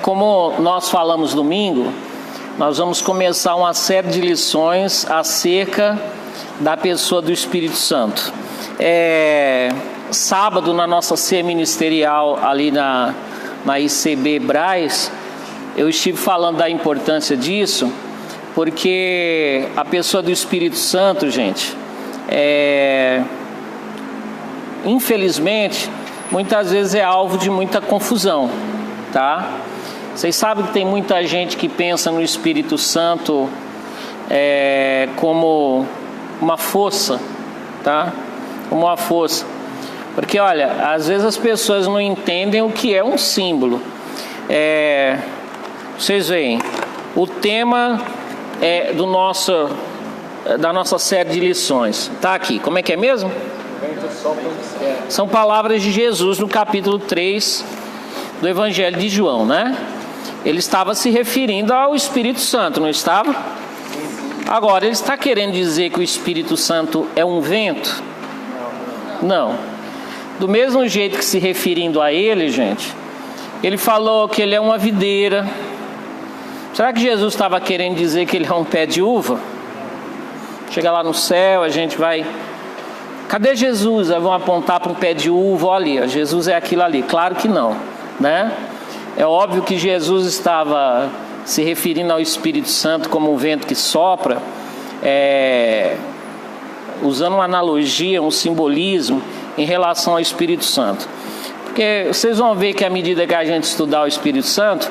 Como nós falamos domingo, nós vamos começar uma série de lições acerca da pessoa do Espírito Santo. Sábado, na nossa ceia ministerial ali na ICB Braz, eu estive falando da importância disso, porque a pessoa do Espírito Santo, gente, infelizmente, muitas vezes é alvo de muita confusão, tá? Vocês sabem que tem muita gente que pensa no Espírito Santo como uma força, tá? Como uma força. Porque, olha, às vezes as pessoas não entendem o que é um símbolo. Vocês veem, o tema da nossa série de lições tá aqui. Como é que é mesmo? São palavras de Jesus no capítulo 3 do Evangelho de João, né? Ele estava se referindo ao Espírito Santo, não estava? Agora, ele está querendo dizer que o Espírito Santo é um vento? Não. Do mesmo jeito que se referindo a ele, gente, ele falou que ele é uma videira. Será que Jesus estava querendo dizer que ele é um pé de uva? Chega lá no céu, a gente vai... Cadê Jesus? Aí vão apontar para um pé de uva, olha ali, Jesus é aquilo ali. Claro que não, né? É óbvio que Jesus estava se referindo ao Espírito Santo como um vento que sopra, usando uma analogia, um simbolismo em relação ao Espírito Santo. Porque vocês vão ver que à medida que a gente estudar o Espírito Santo,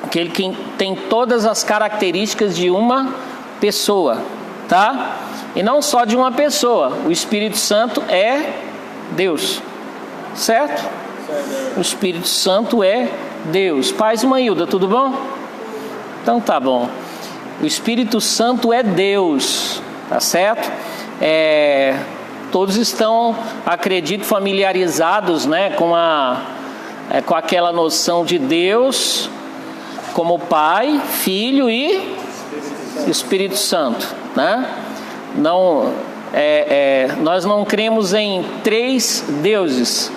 que ele tem todas as características de uma pessoa, tá? E não só de uma pessoa. O Espírito Santo é Deus, certo? O Espírito Santo é Deus. Paz, Manhilda, tudo bom? Então tá bom. O Espírito Santo é Deus, tá certo? Todos estão, acredito, familiarizados, né, com aquela noção de Deus como Pai, Filho e Espírito Santo, né? Nós não cremos em três deuses,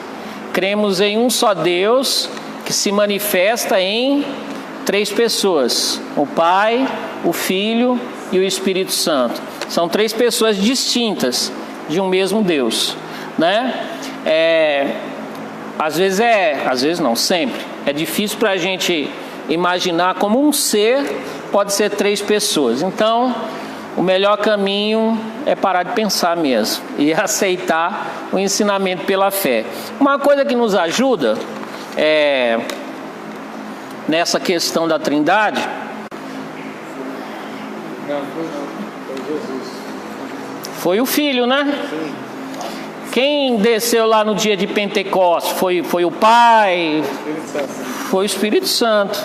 cremos em um só Deus que se manifesta em três pessoas: o Pai, o Filho e o Espírito Santo. São três pessoas distintas de um mesmo Deus, né? Às vezes não, sempre. É difícil para a gente imaginar como um ser pode ser três pessoas. Então, o melhor caminho é parar de pensar mesmo e aceitar o ensinamento pela fé. Uma coisa que nos ajuda nessa questão da Trindade foi o Filho, né? Quem desceu lá no dia de Pentecostes foi o Pai, foi o Espírito Santo,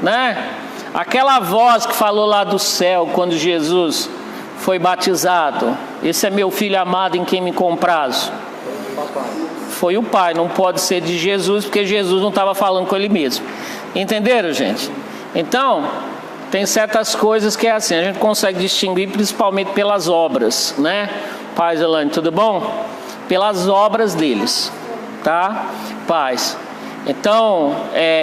né? Aquela voz que falou lá do céu quando Jesus foi batizado: esse é meu filho amado em quem me comprazo. Foi o Pai, não pode ser de Jesus, porque Jesus não estava falando com ele mesmo. Entenderam, gente? Então, tem certas coisas que é assim, a gente consegue distinguir principalmente pelas obras, né? Paz, Elane, tudo bom? Pelas obras deles, tá? Paz. Então,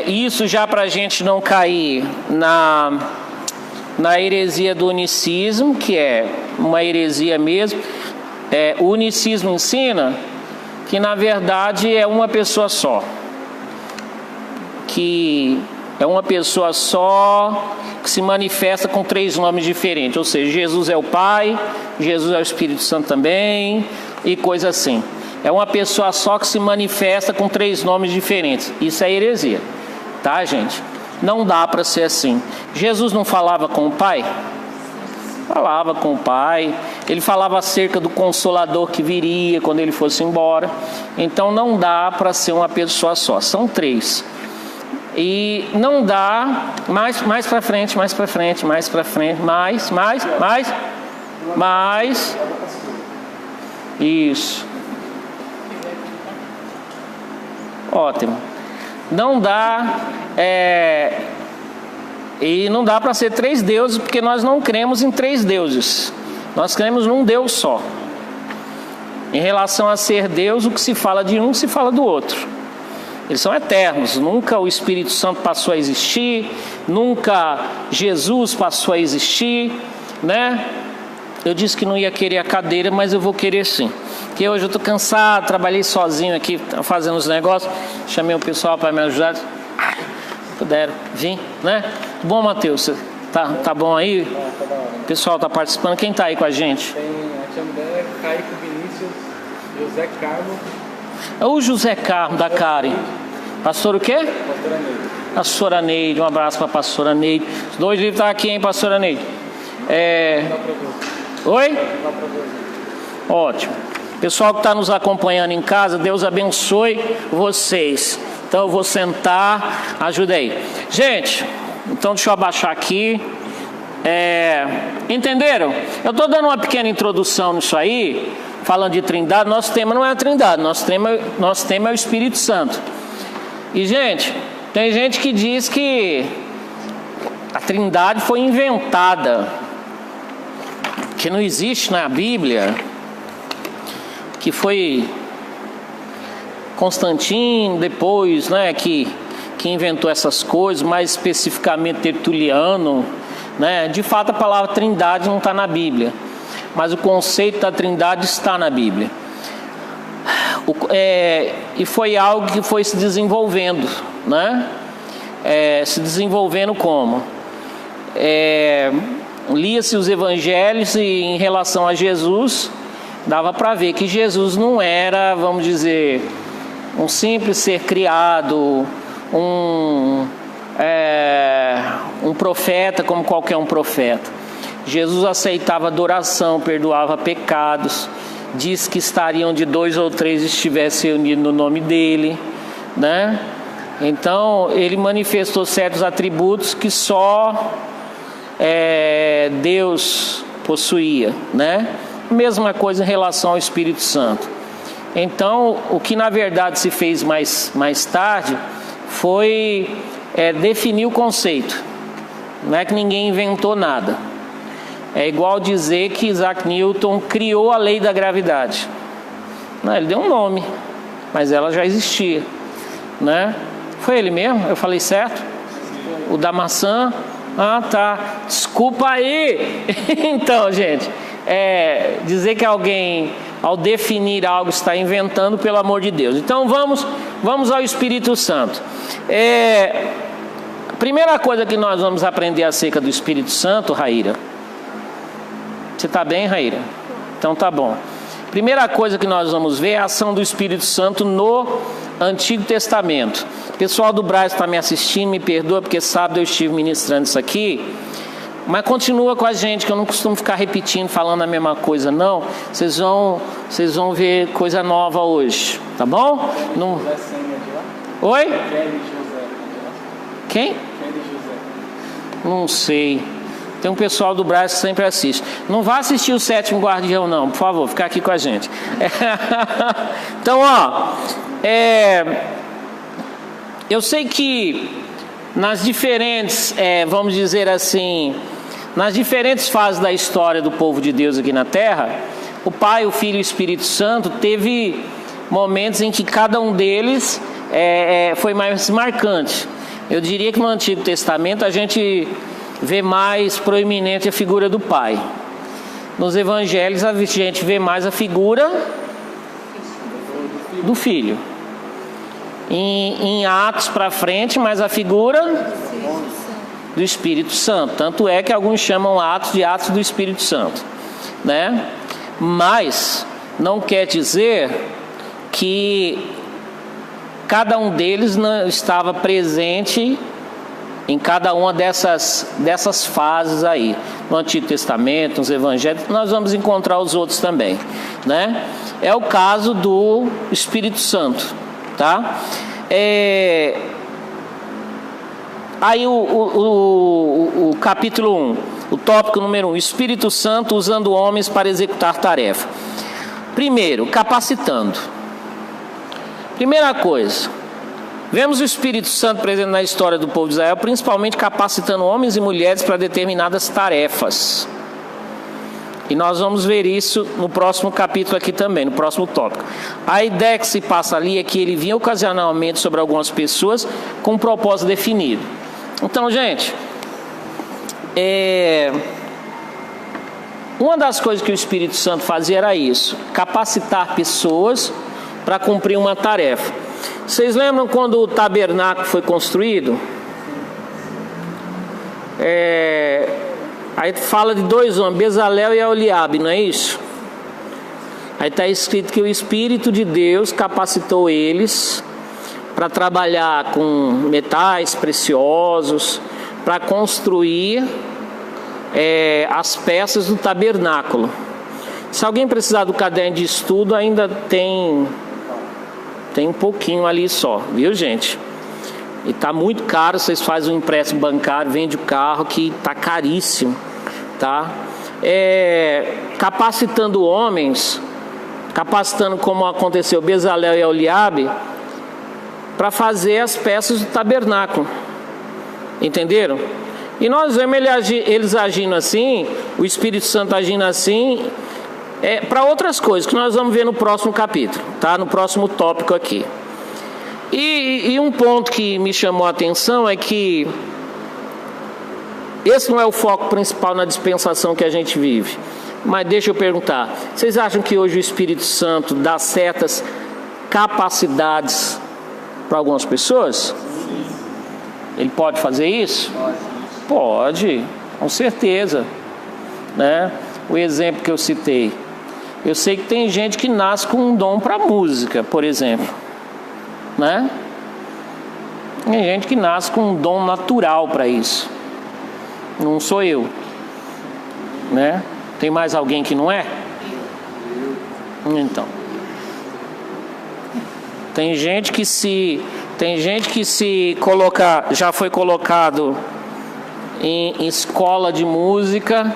isso já para a gente não cair na heresia do unicismo, que é uma heresia mesmo. O unicismo ensina que na verdade é uma pessoa só, que é uma pessoa só que se manifesta com três nomes diferentes, ou seja, Jesus é o Pai, Jesus é o Espírito Santo também, e coisa assim. É uma pessoa só que se manifesta com três nomes diferentes. Isso é heresia, tá, gente? Não dá para ser assim. Jesus não falava com o Pai? Falava com o Pai. Ele falava acerca do Consolador que viria quando ele fosse embora. Então não dá para ser uma pessoa só. São três. E não dá mais para frente, mais isso. Ótimo. Não dá e não dá para ser três deuses, porque nós não cremos em três deuses. Nós cremos num Deus só. Em relação a ser Deus, o que se fala de um se fala do outro. Eles são eternos. Nunca o Espírito Santo passou a existir, nunca Jesus passou a existir, né? Eu disse que não ia querer a cadeira, mas eu vou querer sim. Porque hoje eu estou cansado, trabalhei sozinho aqui, fazendo os negócios. Chamei o pessoal para me ajudar. Puderam vir, né? Bom, Mateus, tá bom aí? O pessoal está participando. Quem está aí com a gente? Tem a tia mulher, Caico Vinícius, José Carlos. É o José Carlos da Karen. Pastor o quê? Pastora Neide. Pastora Neide, um abraço para a pastora Neide. Os 2 livros estão aqui, hein, pastora Neide? Oi? Ótimo. Pessoal que está nos acompanhando em casa, Deus abençoe vocês. Então eu vou sentar, ajuda aí. Gente, então deixa eu abaixar aqui. Entenderam? Eu estou dando uma pequena introdução nisso aí, falando de trindade. Nosso tema não é a trindade, nosso tema é o Espírito Santo. E, gente, tem gente que diz que a trindade foi inventada, que não existe na Bíblia, que foi Constantino depois, né, que inventou essas coisas, mais especificamente Tertuliano, né? De fato a palavra trindade não está na Bíblia, mas o conceito da trindade está na Bíblia. E foi algo que foi se desenvolvendo, né? Se desenvolvendo como? Lia-se os evangelhos e em relação a Jesus, dava para ver que Jesus não era, vamos dizer, um simples ser criado, um profeta como qualquer um profeta. Jesus aceitava adoração, perdoava pecados, diz que estariam onde 2 ou 3 estivessem reunidos no nome dele, né? Então ele manifestou certos atributos que só Deus possuía, né? Mesma coisa em relação ao Espírito Santo. Então o que na verdade se fez mais tarde foi definir o conceito. Não é que ninguém inventou nada. É igual dizer que Isaac Newton criou a lei da gravidade. Não, ele deu um nome, mas ela já existia, né? Foi ele mesmo? Eu falei certo? O da maçã? Ah, tá. Desculpa aí. Então, gente, dizer que alguém, ao definir algo, está inventando, pelo amor de Deus. Então, vamos ao Espírito Santo. A primeira coisa que nós vamos aprender acerca do Espírito Santo, Raíra. Você está bem, Raíra? Então tá bom. Primeira coisa que nós vamos ver é a ação do Espírito Santo no Antigo Testamento. O pessoal do Braz está me assistindo, me perdoa, porque sábado eu estive ministrando isso aqui. Mas continua com a gente, que eu não costumo ficar repetindo, falando a mesma coisa, não. Vocês vão ver coisa nova hoje, tá bom? Não... Oi? Quem? Não sei. Tem um pessoal do Brasil que sempre assiste. Não vá assistir o Sétimo Guardião, não, por favor, fica aqui com a gente. Então, eu sei que nas diferentes, vamos dizer assim, nas diferentes fases da história do povo de Deus aqui na Terra, o Pai, o Filho e o Espírito Santo teve momentos em que cada um deles foi mais marcante. Eu diria que no Antigo Testamento a gente vê mais proeminente a figura do Pai. Nos Evangelhos a gente vê mais a figura do Filho. Em Atos para frente, mais a figura do Espírito Santo. Tanto é que alguns chamam Atos de Atos do Espírito Santo, né? Mas não quer dizer que cada um deles não estava presente em cada uma dessas fases aí. No Antigo Testamento, nos Evangelhos, nós vamos encontrar os outros também, né? É o caso do Espírito Santo, tá? Aí o capítulo 1, o tópico número 1, Espírito Santo usando homens para executar tarefa. Primeiro, capacitando. Primeira coisa, vemos o Espírito Santo presente na história do povo de Israel, principalmente capacitando homens e mulheres para determinadas tarefas. E nós vamos ver isso no próximo capítulo aqui também, no próximo tópico. A ideia que se passa ali é que ele vinha ocasionalmente sobre algumas pessoas com um propósito definido. Então, gente, uma das coisas que o Espírito Santo fazia era isso: capacitar pessoas para cumprir uma tarefa. Vocês lembram quando o tabernáculo foi construído? Aí fala de dois homens, Bezalel e Aholiabe, não é isso? Aí está escrito que o Espírito de Deus capacitou eles para trabalhar com metais preciosos, para construir as peças do tabernáculo. Se alguém precisar do caderno de estudo, ainda tem um pouquinho ali só, viu, gente? E está muito caro. Vocês fazem um empréstimo bancário, vende o carro, que está caríssimo, tá? Capacitando homens, capacitando, como aconteceu Bezalel e Aholiabe, para fazer as peças do tabernáculo. Entenderam? E nós vemos eles agindo assim, o Espírito Santo agindo assim, para outras coisas que nós vamos ver no próximo capítulo, tá? No próximo tópico aqui. E um ponto que me chamou a atenção é que esse não é o foco principal na dispensação que a gente vive. Mas deixa eu perguntar, vocês acham que hoje o Espírito Santo dá certas capacidades para algumas pessoas? Ele pode fazer isso? Pode, com certeza, né? O exemplo que eu citei, eu sei que tem gente que nasce com um dom para música, por exemplo, né? Tem gente que nasce com um dom natural para isso. Não sou eu, né? Tem mais alguém que não é? Então, tem gente que se colocar, já foi colocado em escola de música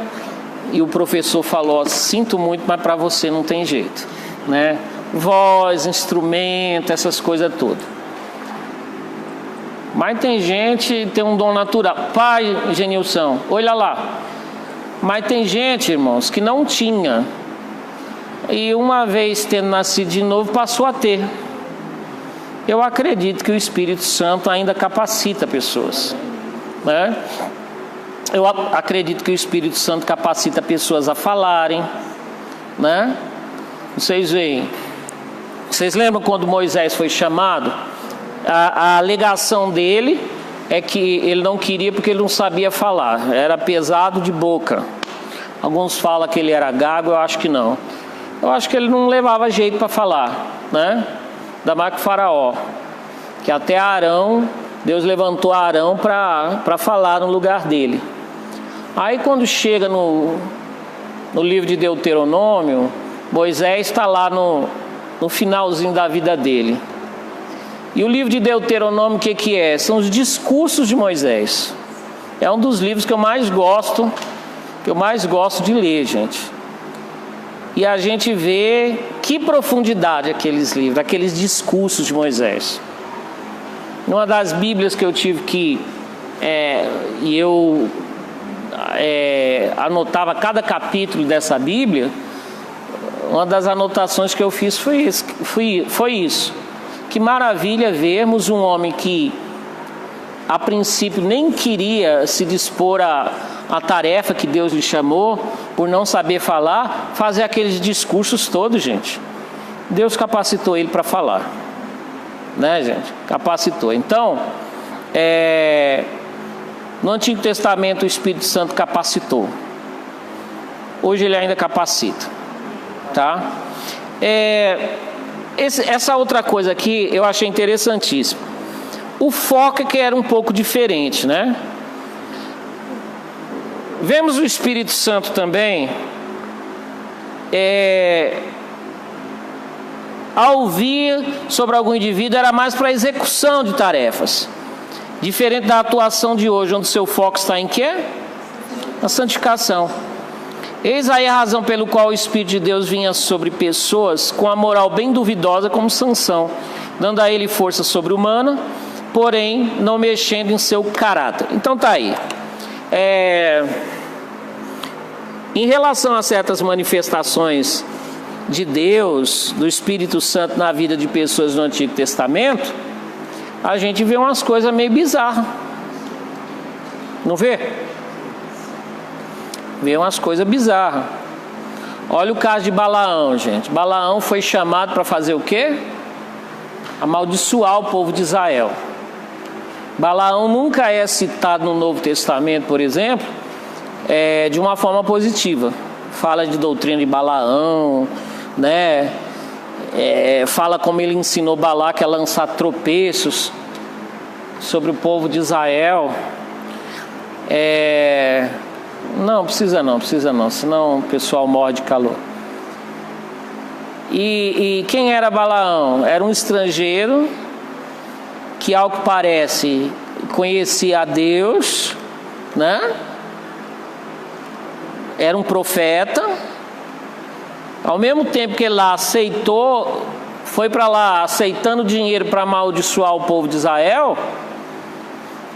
e o professor falou: sinto muito, mas para você não tem jeito, né? Voz, instrumento, essas coisas todas. Mas tem gente que tem um dom natural. Pai, Genilson, olha lá. Mas tem gente, irmãos, que não tinha. E uma vez tendo nascido de novo, passou a ter. Eu acredito que o Espírito Santo ainda capacita pessoas, né? Eu acredito que o Espírito Santo capacita pessoas a falarem, né? Vocês veem. Vocês lembram quando Moisés foi chamado? A alegação dele é que ele não queria porque ele não sabia falar, era pesado de boca. Alguns falam que ele era gago, eu acho que não. Eu acho que ele não levava jeito para falar, né? Ainda mais que o Faraó, que até Arão, Deus levantou Arão para falar no lugar dele. Aí quando chega no livro de Deuteronômio, Moisés está lá no finalzinho da vida dele. E o livro de Deuteronômio, o que é? São os discursos de Moisés. É um dos livros que eu mais gosto de ler, gente. E a gente vê que profundidade aqueles livros, aqueles discursos de Moisés. Numa das Bíblias que eu tive anotava cada capítulo dessa Bíblia, uma das anotações que eu fiz foi isso. Que maravilha vermos um homem que a princípio nem queria se dispor à tarefa que Deus lhe chamou, por não saber falar, fazer aqueles discursos todos, gente. Deus capacitou ele para falar, né, gente? Capacitou. Então, no Antigo Testamento o Espírito Santo capacitou. Hoje ele ainda capacita, tá? Essa outra coisa aqui eu achei interessantíssimo. O foco é que era um pouco diferente, né? Vemos o Espírito Santo também ao vir sobre algum indivíduo, era mais para execução de tarefas, diferente da atuação de hoje, onde seu foco está em quê? Na santificação. Eis aí a razão pelo qual o Espírito de Deus vinha sobre pessoas com a moral bem duvidosa, como Sansão, dando a ele força sobre-humana, porém não mexendo em seu caráter. Então tá aí. Em relação a certas manifestações de Deus, do Espírito Santo na vida de pessoas no Antigo Testamento, a gente vê umas coisas meio bizarras. Não vê? Vê umas coisas bizarras. Olha o caso de Balaão, gente. Balaão foi chamado para fazer o quê? Amaldiçoar o povo de Israel. Balaão nunca é citado no Novo Testamento, por exemplo, de uma forma positiva. Fala de doutrina de Balaão, né? Fala como ele ensinou Balaque a lançar tropeços sobre o povo de Israel. Não precisa não, senão o pessoal morre de calor. E quem era Balaão? Era um estrangeiro que, ao que parece, conhecia a Deus, né? Era um profeta. Ao mesmo tempo que ele lá aceitou, foi para lá aceitando dinheiro para amaldiçoar o povo de Israel,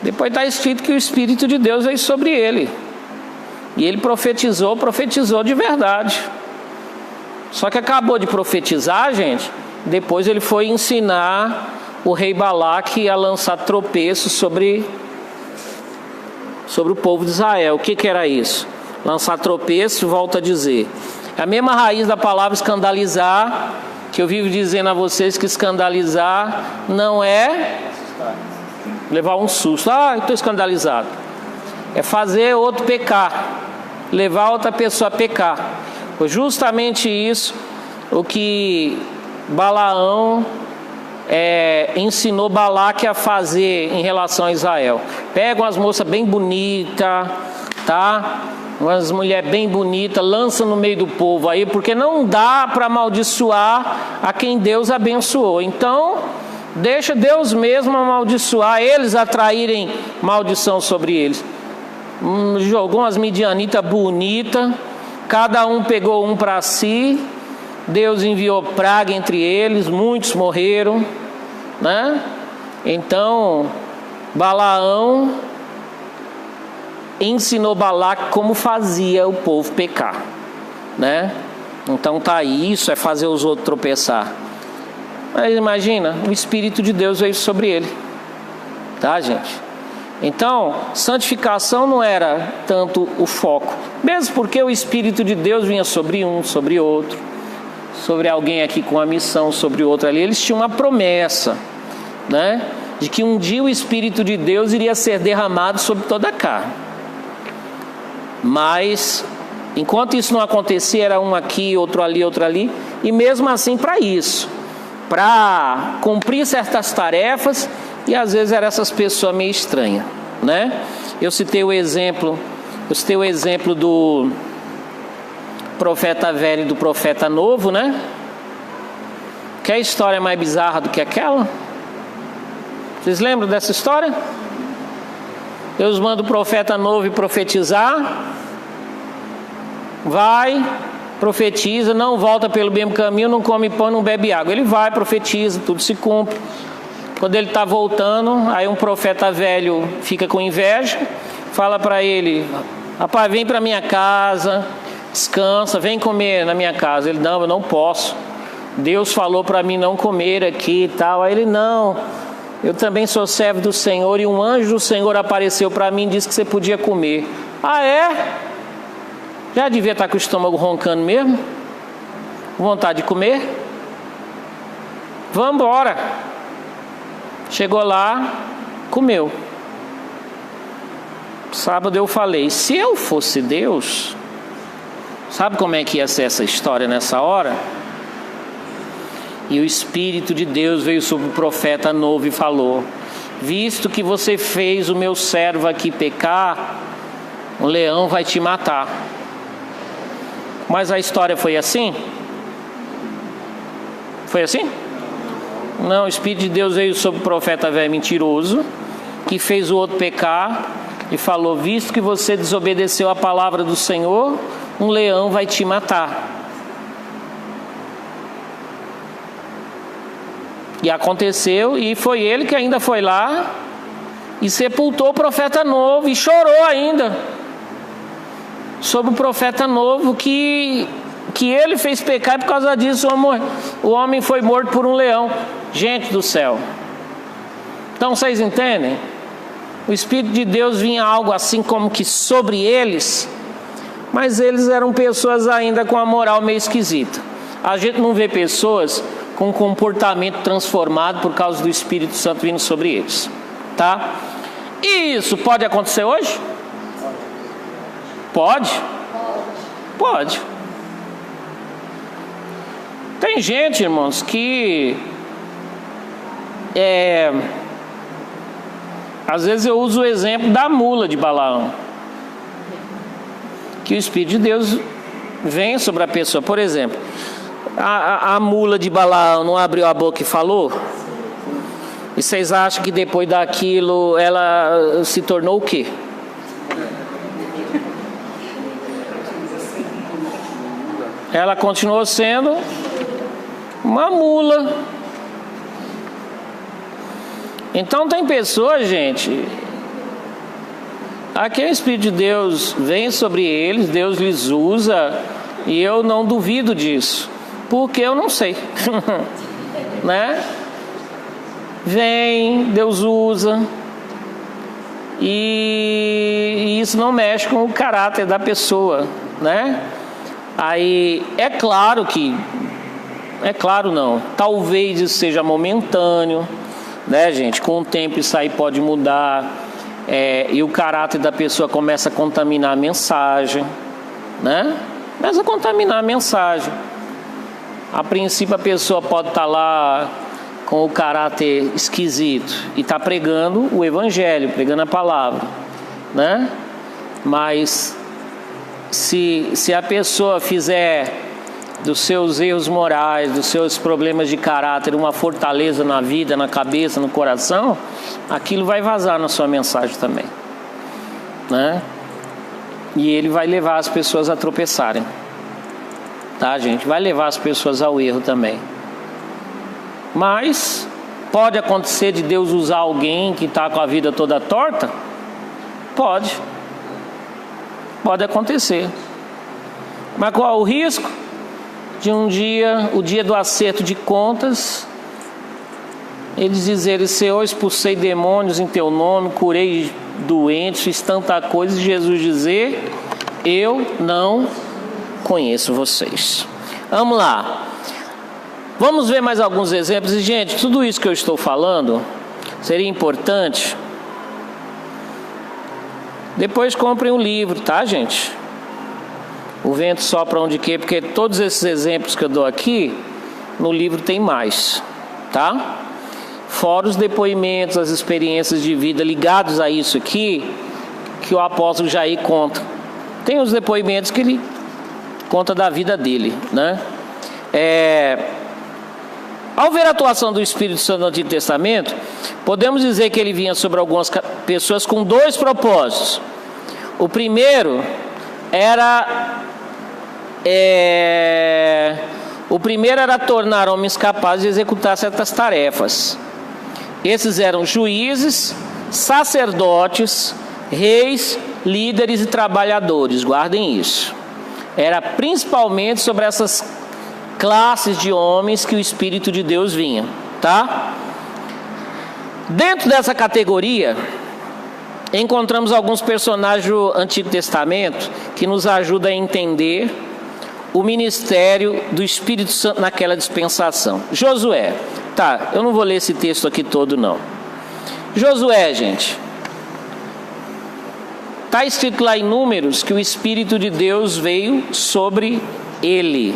depois está escrito que o Espírito de Deus veio sobre ele. E ele profetizou de verdade. Só que acabou de profetizar, gente, depois ele foi ensinar o rei Balaque a lançar tropeços sobre o povo de Israel. O que era isso? Lançar tropeço, volta a dizer. É a mesma raiz da palavra escandalizar, que eu vivo dizendo a vocês que escandalizar não é levar um susto. Eu estou escandalizado. É fazer outro pecar, levar outra pessoa a pecar. Foi justamente isso o que Balaão ensinou Balaque a fazer em relação a Israel. Pega umas moças bem bonitas, tá? Umas mulheres bem bonitas, lança no meio do povo aí, porque não dá para amaldiçoar a quem Deus abençoou. Então, deixa Deus mesmo amaldiçoar, eles atraírem maldição sobre eles. Jogou umas midianitas bonitas, cada um pegou um para si. Deus enviou praga entre eles, muitos morreram, né? Então Balaão ensinou Balaque como fazia o povo pecar, né? Então tá aí, isso é fazer os outros tropeçar. Mas imagina, o Espírito de Deus veio sobre ele, tá, gente? Então, santificação não era tanto o foco, mesmo porque o Espírito de Deus vinha sobre um, sobre outro, sobre alguém aqui com a missão, sobre outro ali. Eles tinham uma promessa, né, de que um dia o Espírito de Deus iria ser derramado sobre toda a carne. Mas, enquanto isso não acontecia, era um aqui, outro ali, e mesmo assim para isso, para cumprir certas tarefas. E às vezes eram essas pessoas meio estranhas, né? Eu citei o exemplo do profeta velho e do profeta novo, né? Quer história mais bizarra do que aquela? Vocês lembram dessa história? Deus manda o profeta novo profetizar, vai, profetiza, não volta pelo mesmo caminho, não come pão, não bebe água. Ele vai, profetiza, tudo se cumpre. Quando ele está voltando, aí um profeta velho fica com inveja, fala para ele: rapaz, vem para minha casa, descansa, vem comer na minha casa. Ele: não, eu não posso, Deus falou para mim não comer aqui e tal. Aí ele: não, eu também sou servo do Senhor, e um anjo do Senhor apareceu para mim e disse que você podia comer. Ah, é? Já devia estar com o estômago roncando mesmo, com vontade de comer. Vamos embora. Chegou lá, comeu. Sábado eu falei: se eu fosse Deus, sabe como é que ia ser essa história nessa hora? E o Espírito de Deus veio sobre o profeta novo e falou: visto que você fez o meu servo aqui pecar, o leão vai te matar. Mas a história foi assim? Foi assim? Não, o Espírito de Deus veio sobre o profeta velho mentiroso, que fez o outro pecar, e falou: visto que você desobedeceu a palavra do Senhor, um leão vai te matar. E aconteceu, e foi ele que ainda foi lá e sepultou o profeta novo, e chorou ainda. sobre o profeta novo que ele fez pecar e por causa disso o homem foi morto por um leão. Gente do céu. Então vocês entendem? O Espírito de Deus vinha algo assim como que sobre eles, mas eles eram pessoas ainda com a moral meio esquisita. A gente não vê pessoas com comportamento transformado por causa do Espírito Santo vindo sobre eles, tá? E isso pode acontecer hoje? Pode? Pode. Tem gente, irmãos, que às vezes eu uso o exemplo da mula de Balaão, que o Espírito de Deus vem sobre a pessoa. Por exemplo, a mula de Balaão não abriu a boca e falou? E vocês acham que depois daquilo ela se tornou o quê? Ela continuou sendo uma mula. Então tem pessoas, gente, aqui o Espírito de Deus vem sobre eles, Deus lhes usa, e eu não duvido disso, porque eu não sei, né? Vem, Deus usa, e isso não mexe com o caráter da pessoa, né? Aí é claro não, talvez isso seja momentâneo, né, gente? Com o tempo isso aí pode mudar, e o caráter da pessoa começa a contaminar a mensagem, né? Começa a contaminar a mensagem. A princípio a pessoa pode estar lá com o caráter esquisito e está pregando o evangelho, pregando a palavra, né? Mas se a pessoa fizer dos seus erros morais, dos seus problemas de caráter, uma fortaleza na vida, na cabeça, no coração, aquilo vai vazar na sua mensagem também, né? E ele vai levar as pessoas a tropeçarem, tá, gente? Vai levar as pessoas ao erro também. Mas pode acontecer de Deus usar alguém que está com a vida toda torta? Pode acontecer. Mas qual é o risco? De um dia, o dia do acerto de contas, eles dizerem: Senhor, expulsei demônios em teu nome, curei doentes, fiz tanta coisa, e Jesus dizer: eu não conheço vocês. Vamos lá, vamos ver mais alguns exemplos. E gente, tudo isso que eu estou falando seria importante. Depois comprem um livro, tá, gente? O vento sopra onde quer, porque todos esses exemplos que eu dou aqui, no livro tem mais, tá? Fora os depoimentos, as experiências de vida ligados a isso aqui, que o apóstolo Jair conta. Tem os depoimentos que ele conta da vida dele, né? Ao ver a atuação do Espírito Santo no Antigo Testamento, podemos dizer que ele vinha sobre algumas pessoas com dois propósitos. O primeiro era tornar homens capazes de executar certas tarefas. Esses eram juízes, sacerdotes, reis, líderes e trabalhadores. Guardem isso. Era principalmente sobre essas classes de homens que o Espírito de Deus vinha, tá? Dentro dessa categoria, encontramos alguns personagens do Antigo Testamento que nos ajudam a entender o ministério do Espírito Santo naquela dispensação. Josué, tá, eu não vou ler esse texto aqui todo não. Josué, gente, está escrito lá em Números que o Espírito de Deus veio sobre ele.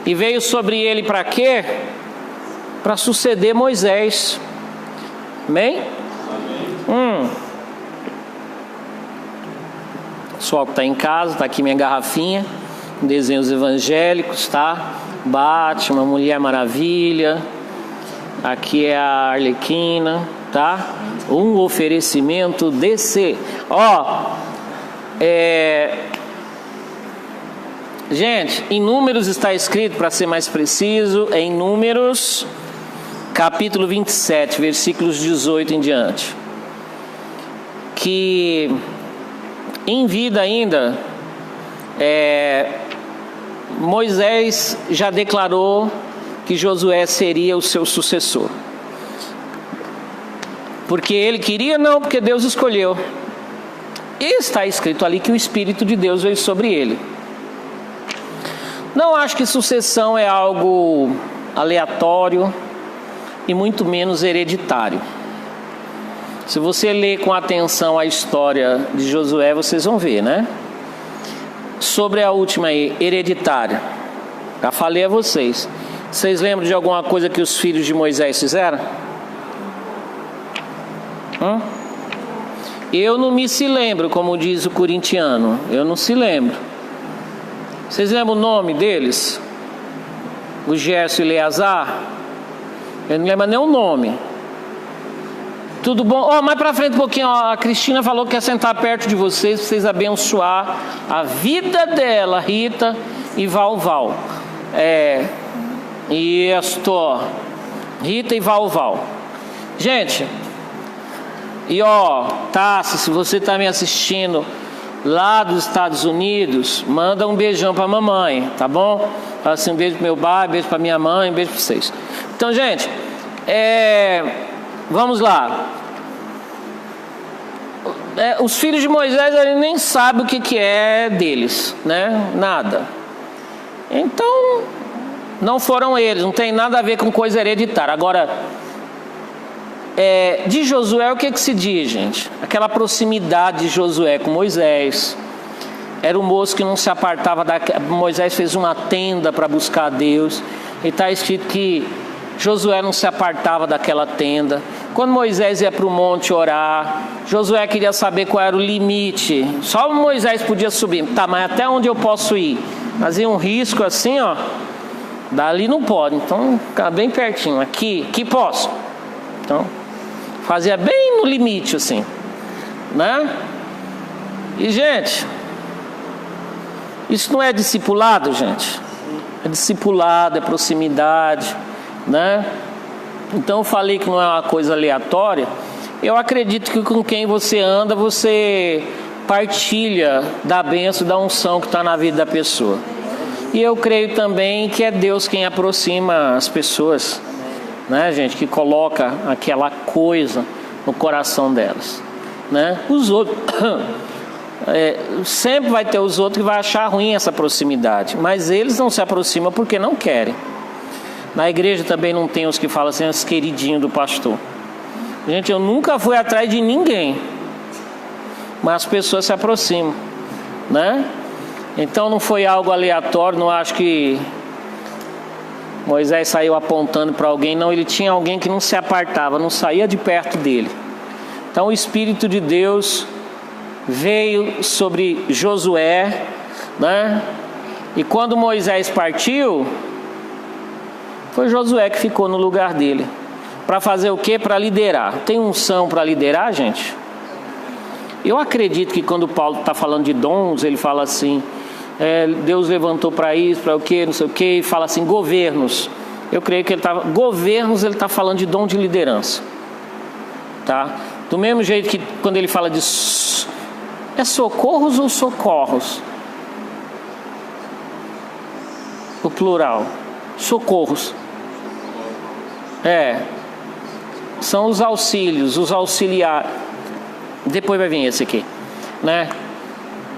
E veio sobre ele para quê? Para suceder Moisés. Amém? Pessoal que está em casa, está aqui minha garrafinha, desenhos evangélicos, tá? Batman, Mulher Maravilha, aqui é a Arlequina, tá? Um oferecimento DC. Gente, em Números está escrito, para ser mais preciso, em Números capítulo 27, versículos 18 em diante, que em vida ainda Moisés já declarou que Josué seria o seu sucessor. Porque ele queria? Não, porque Deus escolheu. E está escrito ali que o Espírito de Deus veio sobre ele. Não acho que sucessão é algo aleatório e muito menos hereditário. Se você ler com atenção a história de Josué, vocês vão ver, né? Sobre a última aí, hereditária. Já falei a vocês. Vocês lembram de alguma coisa que os filhos de Moisés fizeram? Eu não me se lembro, como diz o corintiano. Eu não se lembro. Vocês lembram o nome deles? O Gerson e Eleazar? Eu não lembro nem o nome. Tudo bom? Mais pra frente um pouquinho, a Cristina falou que quer sentar perto de vocês, pra vocês abençoar a vida dela, Rita e Valval. Rita e Valval. Gente, e Tassi, se você tá me assistindo lá dos Estados Unidos, manda um beijão pra mamãe, tá bom? Fala assim, um beijo pro meu pai, um beijo pra minha mãe, um beijo pra vocês. Então, gente, vamos lá. Os filhos de Moisés, ele nem sabe o que é deles, né? Nada. Então, não foram eles, não tem nada a ver com coisa hereditária. Agora, de Josué, o que se diz, gente? Aquela proximidade de Josué com Moisés. Era um moço que não se apartava Moisés fez uma tenda para buscar a Deus. E está escrito que Josué não se apartava daquela tenda. Quando Moisés ia para o monte orar, Josué queria saber qual era o limite. Só Moisés podia subir. Tá, mas até onde eu posso ir? Fazia um risco assim, dali não pode. Então, fica bem pertinho. Aqui posso. Então, fazia bem no limite assim, né? E, gente, isso não é discipulado, gente? É discipulado, é proximidade, né? Então eu falei que não é uma coisa aleatória. Eu acredito que com quem você anda, você partilha da bênção, da unção que está na vida da pessoa. E eu creio também que é Deus quem aproxima as pessoas, né, gente? Que coloca aquela coisa no coração delas, né? Os outros... sempre vai ter os outros que vai achar ruim essa proximidade, mas eles não se aproximam porque não querem. Na igreja também não tem os que falam assim, os queridinhos do pastor. Gente, eu nunca fui atrás de ninguém, mas as pessoas se aproximam, né? Então não foi algo aleatório. Não acho que Moisés saiu apontando para alguém. Não, ele tinha alguém que não se apartava, não saía de perto dele. Então o Espírito de Deus veio sobre Josué, né? E quando Moisés partiu, foi Josué que ficou no lugar dele. Para fazer o quê? Para liderar. Tem unção para liderar, gente? Eu acredito que quando Paulo está falando de dons, ele fala assim, Deus levantou para isso, para o quê, não sei o quê, e fala assim, governos. Eu creio que ele está falando de dom de liderança, tá? Do mesmo jeito que quando ele fala de socorros ou socorros? O plural. Socorros. São os auxílios, os auxiliares. Depois vai vir esse aqui, né?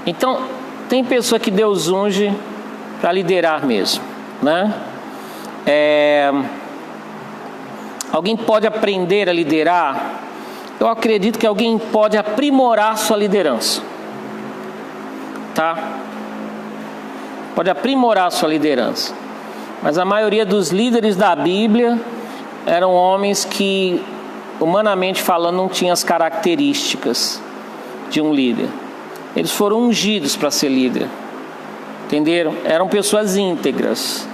Então, tem pessoa que Deus unge para liderar mesmo, né? Alguém pode aprender a liderar? Eu acredito que alguém pode aprimorar sua liderança, tá? Pode aprimorar sua liderança. Mas a maioria dos líderes da Bíblia eram homens que, humanamente falando, não tinham as características de um líder. Eles foram ungidos para ser líder, entenderam? Eram pessoas íntegras,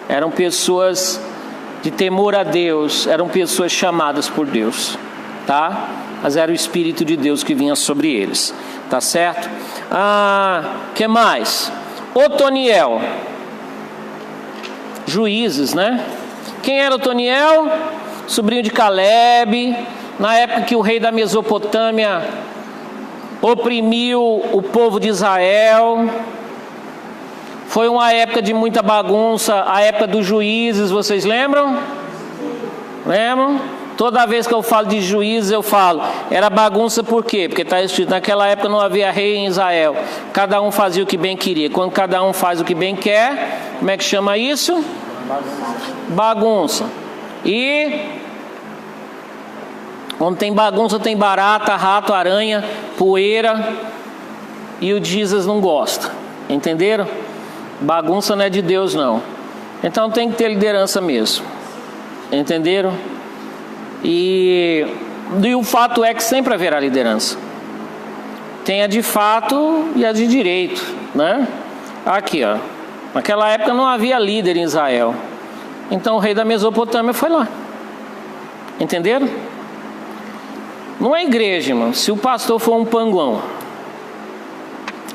eram pessoas de temor a Deus, eram pessoas chamadas por Deus, tá? Mas era o Espírito de Deus que vinha sobre eles, tá certo? Que mais? Otoniel, Juízes, né? Quem era Otoniel? Sobrinho de Calebe, na época que o rei da Mesopotâmia oprimiu o povo de Israel, Foi uma época de muita bagunça, a época dos juízes, vocês lembram? Lembram? Toda vez que eu falo de juízes, eu falo, era bagunça por quê? Porque está escrito, naquela época não havia rei em Israel. Cada um fazia o que bem queria. Quando cada um faz o que bem quer, como é que chama isso? Bagunça. E onde tem bagunça tem barata, rato, aranha, poeira. E o Jesus não gosta. Entenderam? Bagunça não é de Deus não. Então tem que ter liderança mesmo. Entenderam? E o fato é que sempre haverá liderança. Tem a de fato e a de direito, né? Aqui, ó. Naquela época não havia líder em Israel. Então o rei da Mesopotâmia foi lá. Entenderam? Não é igreja, irmão. Se o pastor for um panguão,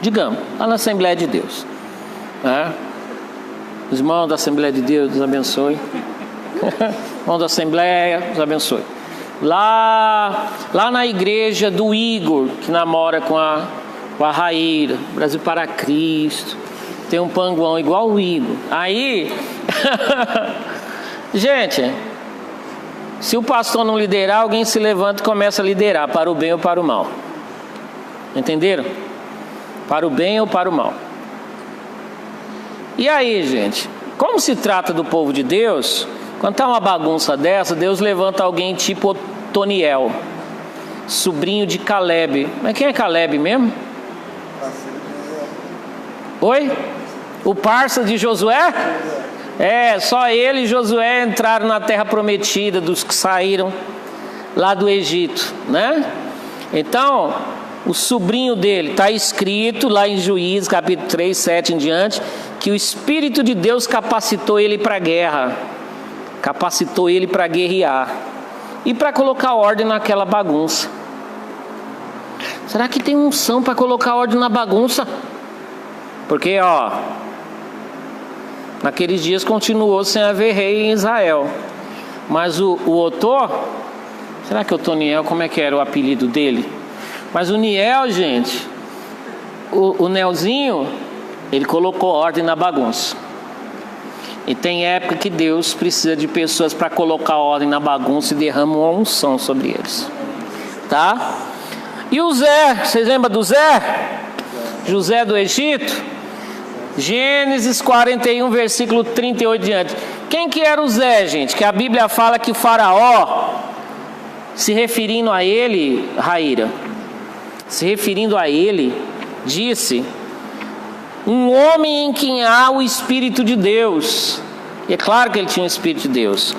digamos, lá na Assembleia de Deus, né? Os irmãos da Assembleia de Deus, Deus abençoe. Irmão da Assembleia, Deus abençoe. Lá na igreja do Igor, que namora com a Raíra, Brasil para Cristo, tem um panguão igual o Igor. Aí, gente, se o pastor não liderar, alguém se levanta e começa a liderar, para o bem ou para o mal. Entenderam? Para o bem ou para o mal. E aí, gente, como se trata do povo de Deus, quando está uma bagunça dessa, Deus levanta alguém tipo Otoniel, sobrinho de Caleb. Mas quem é Caleb mesmo? Oi? O parça de Josué? É, só ele e Josué entraram na terra prometida dos que saíram lá do Egito, né? Então, o sobrinho dele, está escrito lá em Juízes, capítulo 3, 7 em diante, que o Espírito de Deus capacitou ele para a guerra, capacitou ele para guerrear e para colocar ordem naquela bagunça. Será que tem unção para colocar ordem na bagunça? Porque, ó, naqueles dias continuou sem haver rei em Israel. Mas o Otô, será que Otoniel, como é que era o apelido dele? Mas o Niel, gente, o Nelzinho, ele colocou ordem na bagunça. E tem época que Deus precisa de pessoas para colocar ordem na bagunça e derrama uma unção sobre eles. Tá? E o Zé, vocês lembram do Zé? José do Egito? Gênesis 41, versículo 38 diante. Quem que era o Zé, gente? Que a Bíblia fala que o faraó, se referindo a ele, Raíra, se referindo a ele, disse: um homem em quem há o Espírito de Deus. E é claro que ele tinha o Espírito de Deus.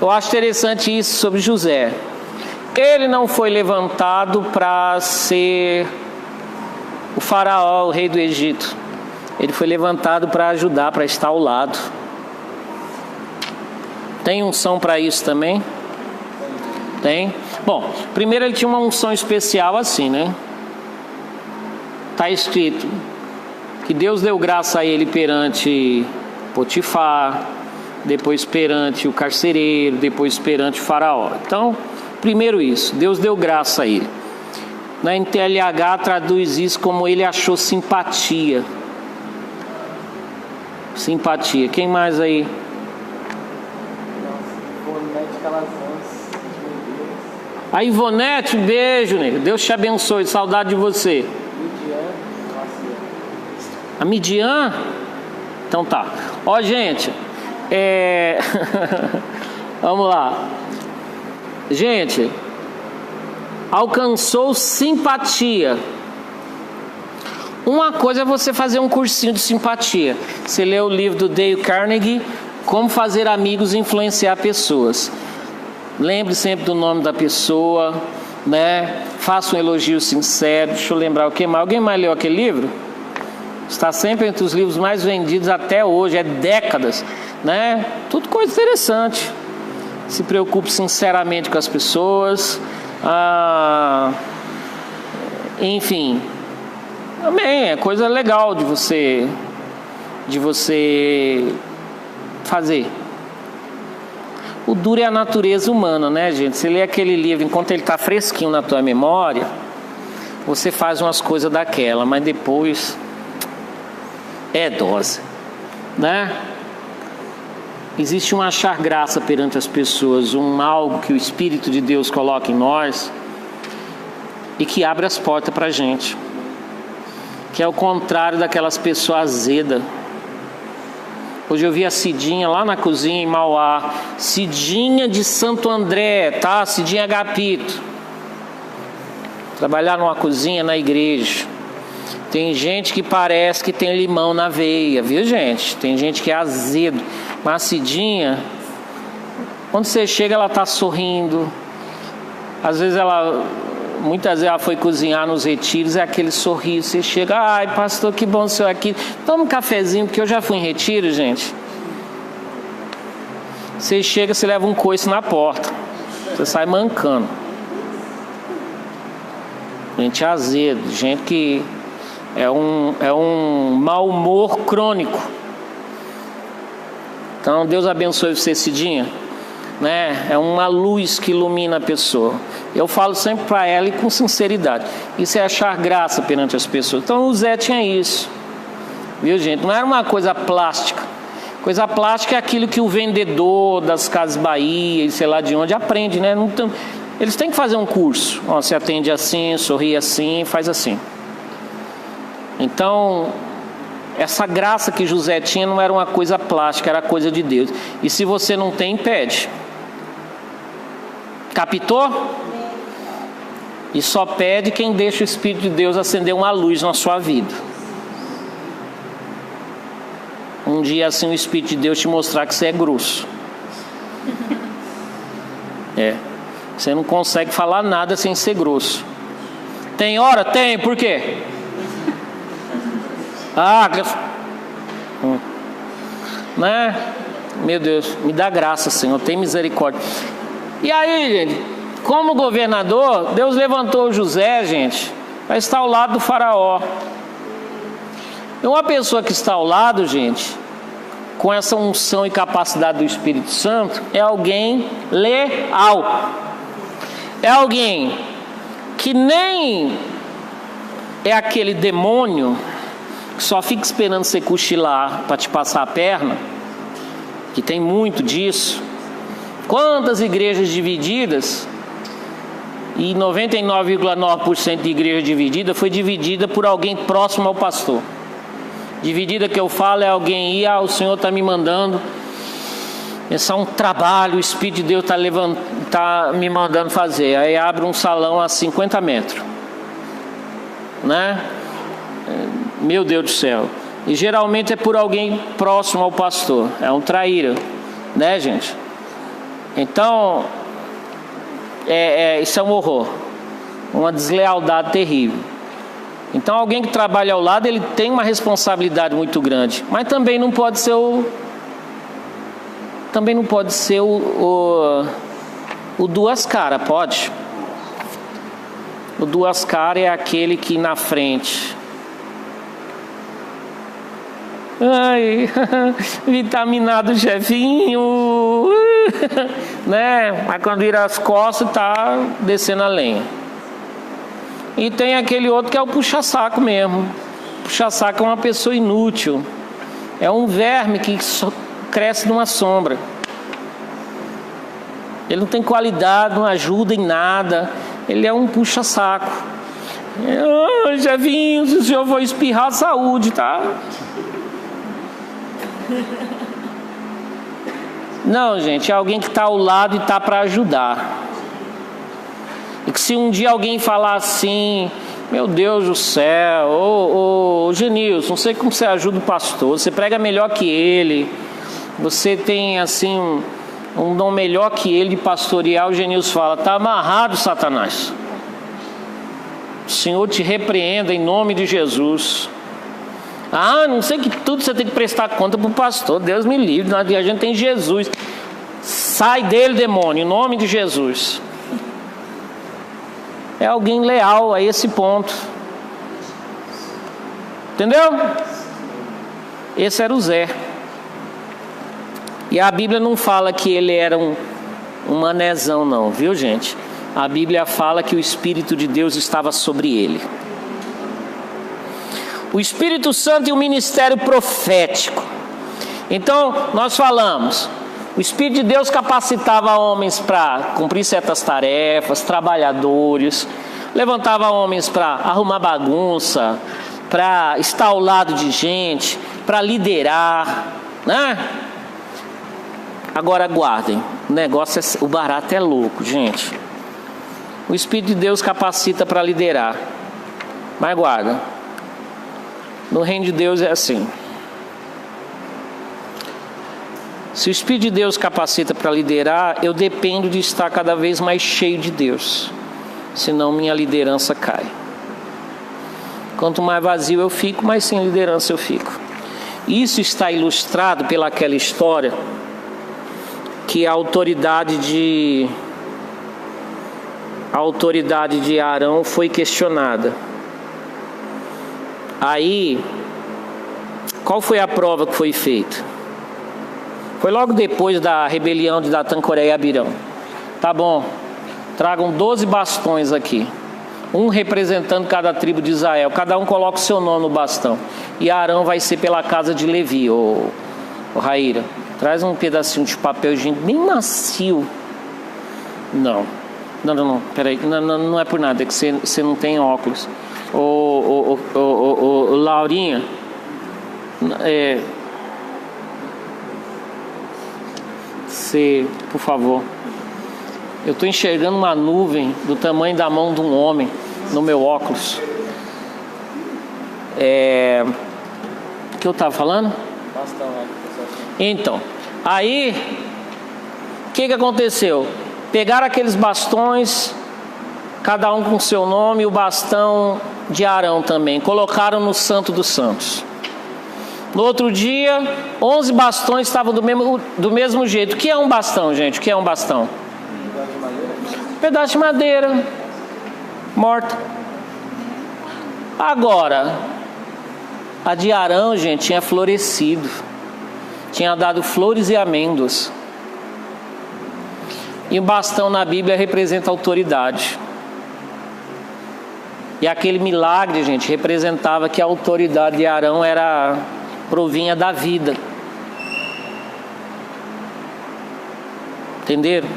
Eu acho interessante isso sobre José. Ele não foi levantado para ser o faraó, o rei do Egito. Ele foi levantado para ajudar, para estar ao lado. Tem unção para isso também? Tem? Bom, primeiro ele tinha uma unção especial assim, né? Está escrito que Deus deu graça a ele perante Potifar, depois perante o carcereiro, depois perante o faraó. Então, primeiro isso, Deus deu graça a ele. Na NTLH traduz isso como ele achou simpatia. Simpatia. Quem mais aí? A Ivonete, beijo, nego. Deus te abençoe, saudade de você. A Midian? Então tá. Ó, gente, vamos lá. Gente, alcançou simpatia. Uma coisa é você fazer um cursinho de simpatia. Você lê o livro do Dale Carnegie, Como Fazer Amigos e Influenciar Pessoas. Lembre sempre do nome da pessoa, né? Faça um elogio sincero. Deixa eu lembrar o que mais. Alguém mais leu aquele livro? Está sempre entre os livros mais vendidos até hoje, é décadas, né? Tudo coisa interessante. Se preocupe sinceramente com as pessoas. Enfim, também é coisa legal de você fazer. O duro é a natureza humana, né, gente? Você lê aquele livro, enquanto ele está fresquinho na tua memória, você faz umas coisas daquela, mas depois é dose. né? Existe um achar graça perante as pessoas, algo que o Espírito de Deus coloca em nós e que abre as portas para a gente, que é o contrário daquelas pessoas azedas. Hoje eu vi a Cidinha lá na cozinha em Mauá, Cidinha de Santo André, tá? Cidinha Agapito, trabalhar numa cozinha na igreja. Tem gente que parece que tem limão na veia, viu, gente? Tem gente que é azedo. Mas a Cidinha, quando você chega, ela tá sorrindo. Às vezes muitas vezes ela foi cozinhar nos retiros, é aquele sorriso. Você chega, ai pastor, que bom o senhor aqui. Toma um cafezinho, porque eu já fui em retiro, gente. Você chega, você leva um coice na porta. Você sai mancando. Gente azedo, gente que é um mau humor crônico. Então Deus abençoe você, Cidinha, né? É uma luz que ilumina a pessoa. Eu falo sempre para ela e com sinceridade. Isso é achar graça perante as pessoas. Então o Zé tinha isso, viu, gente? Não era uma coisa plástica. Coisa plástica é aquilo que o vendedor das Casas Bahia e sei lá de onde aprende, né? Eles têm que fazer um curso. Ó, você atende assim, sorri assim, faz assim. Então, essa graça que José tinha não era uma coisa plástica, era coisa de Deus. E se você não tem, pede. Captou? E só pede quem deixa o Espírito de Deus acender uma luz na sua vida. Um dia assim o Espírito de Deus te mostrar que você é grosso. Você não consegue falar nada sem ser grosso. Tem hora? Tem. Por quê? Né? Meu Deus, me dá graça, Senhor, tem misericórdia. E aí, gente, como governador, Deus levantou José, gente, para estar ao lado do faraó. E uma pessoa que está ao lado, gente, com essa unção e capacidade do Espírito Santo, é alguém leal. É alguém que nem é aquele demônio que só fica esperando você cochilar para te passar a perna, que tem muito disso. Quantas igrejas divididas, e 99,9% de igreja dividida foi dividida por alguém próximo ao pastor. Dividida que eu falo é alguém o Senhor está me mandando, esse é um trabalho, o Espírito de Deus está me mandando fazer. Aí abre um salão a 50 metros, né? Meu Deus do céu. E geralmente é por alguém próximo ao pastor. É um traíra, né, gente? Então isso é um horror, uma deslealdade terrível. Então alguém que trabalha ao lado, ele tem uma responsabilidade muito grande. Mas também não pode ser o duas caras, pode? O duas caras é aquele que na frente, ai, vitaminado chefinho, né? Mas quando vira as costas, tá descendo a lenha. E tem aquele outro que é o puxa-saco mesmo. Puxa-saco é uma pessoa inútil. É um verme que cresce numa sombra. Ele não tem qualidade, não ajuda em nada. Ele é um puxa-saco. Chefinho, se o senhor for espirrar, saúde, tá? Não, gente, é alguém que está ao lado e está para ajudar. E que se um dia alguém falar assim, meu Deus do céu, ô Genilson, não sei como você ajuda o pastor, você prega melhor que ele, você tem assim um dom melhor que ele de pastorear. O Genilson fala, está amarrado, Satanás. O Senhor te repreenda em nome de Jesus. Não sei que tudo você tem que prestar conta para o pastor. Deus me livre, a gente tem Jesus. Sai dele, demônio, em nome de Jesus. É alguém leal a esse ponto. Entendeu? Esse era o Zé. E a Bíblia não fala que ele era um manezão não, viu, gente? A Bíblia fala que o Espírito de Deus estava sobre ele. O Espírito Santo e o ministério profético. Então, nós falamos, o Espírito de Deus capacitava homens para cumprir certas tarefas, trabalhadores, levantava homens para arrumar bagunça, para estar ao lado de gente, para liderar, né? Agora guardem, o barato é louco, gente. O Espírito de Deus capacita para liderar, mas guarda, no reino de Deus é assim. Se o Espírito de Deus capacita para liderar, eu dependo de estar cada vez mais cheio de Deus, senão minha liderança cai. Quanto mais vazio eu fico, mais sem liderança eu fico. Isso está ilustrado pelaquela história que a autoridade de Arão foi questionada. Aí, qual foi a prova que foi feita? Foi logo depois da rebelião de Datã, Coré e Abirão. Tá bom, tragam 12 bastões aqui, um representando cada tribo de Israel. Cada um coloca o seu nome no bastão. E Arão vai ser pela casa de Levi. Ô Raíra, traz um pedacinho de papel higiênico bem macio. Não, peraí, não é por nada, é que você não tem óculos. Laurinha, você, por favor, eu estou enxergando uma nuvem do tamanho da mão de um homem no meu óculos. O que eu estava falando? Então, aí, o que aconteceu? Pegaram aqueles bastões, cada um com seu nome, e o bastão de Arão também, colocaram no Santo dos Santos. No outro dia, 11 bastões estavam do mesmo jeito. O que é um bastão, gente? O que é um bastão? Pedaço de madeira morta. Agora, a de Arão, gente, tinha florescido, tinha dado flores e amêndoas. E o bastão na Bíblia representa autoridade. E aquele milagre, gente, representava que a autoridade de Arão provinha da vida. Entenderam?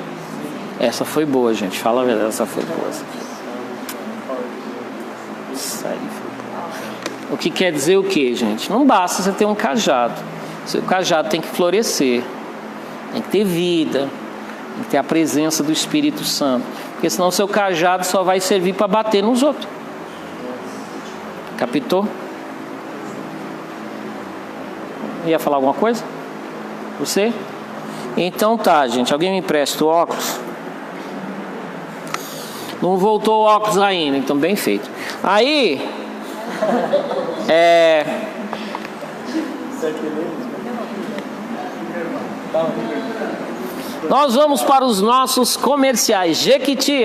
Essa foi boa, gente. Fala a verdade, essa foi boa. Isso aí foi boa. O que quer dizer o quê, gente? Não basta você ter um cajado. O cajado tem que florescer. Tem que ter vida. Tem que ter a presença do Espírito Santo. Porque senão o seu cajado só vai servir para bater nos outros. Captou? Ia falar alguma coisa? Você? Então tá, gente. Alguém me empresta o óculos? Não voltou o óculos ainda, então bem feito. Aí, nós vamos para os nossos comerciais. Jequiti.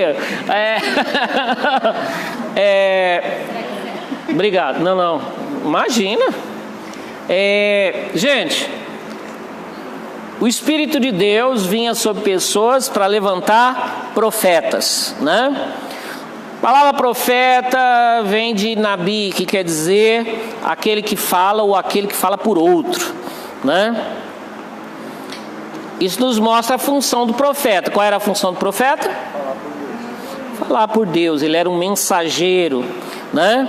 Obrigado. Não. Imagina. Gente, o Espírito de Deus vinha sobre pessoas para levantar profetas, né? A palavra profeta vem de Nabi, que quer dizer aquele que fala ou aquele que fala por outro, né? Isso nos mostra a função do profeta. Qual era a função do profeta? Falar por Deus. Ele era um mensageiro, né?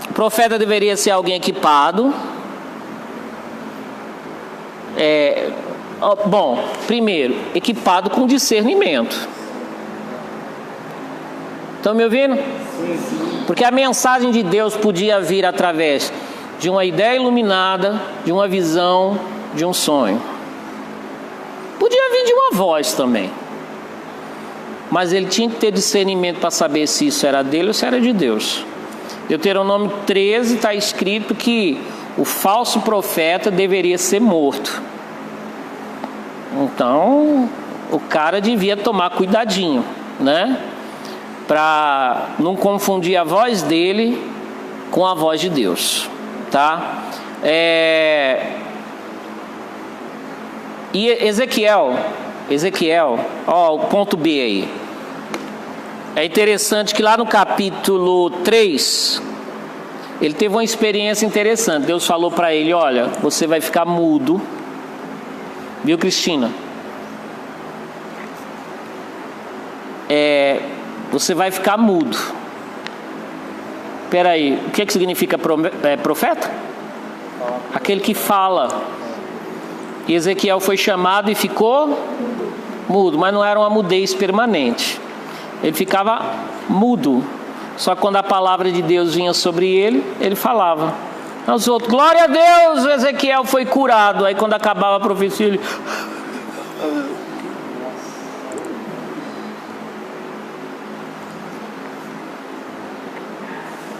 O profeta deveria ser alguém equipado. Bom, primeiro, equipado com discernimento. Estão me ouvindo? Sim. Porque a mensagem de Deus podia vir através de uma ideia iluminada, de uma visão, de um sonho. Podia vir de uma voz também. Mas ele tinha que ter discernimento para saber se isso era dele ou se era de Deus. Deuteronômio 13 está escrito que o falso profeta deveria ser morto. Então, o cara devia tomar cuidadinho, né? Para não confundir a voz dele com a voz de Deus, tá? E Ezequiel, ó, o ponto B aí. É interessante que lá no capítulo 3, Ele teve uma experiência interessante. Deus falou para ele: olha, você vai ficar mudo. Viu, Cristina? Você vai ficar mudo. Espera aí, o que significa profeta? Aquele que fala. E Ezequiel foi chamado e ficou mudo, mas não era uma mudez permanente. Ele ficava mudo. Só que quando a palavra de Deus vinha sobre ele, ele falava. Os outros, glória a Deus, Ezequiel foi curado. Aí quando acabava a profecia, ele...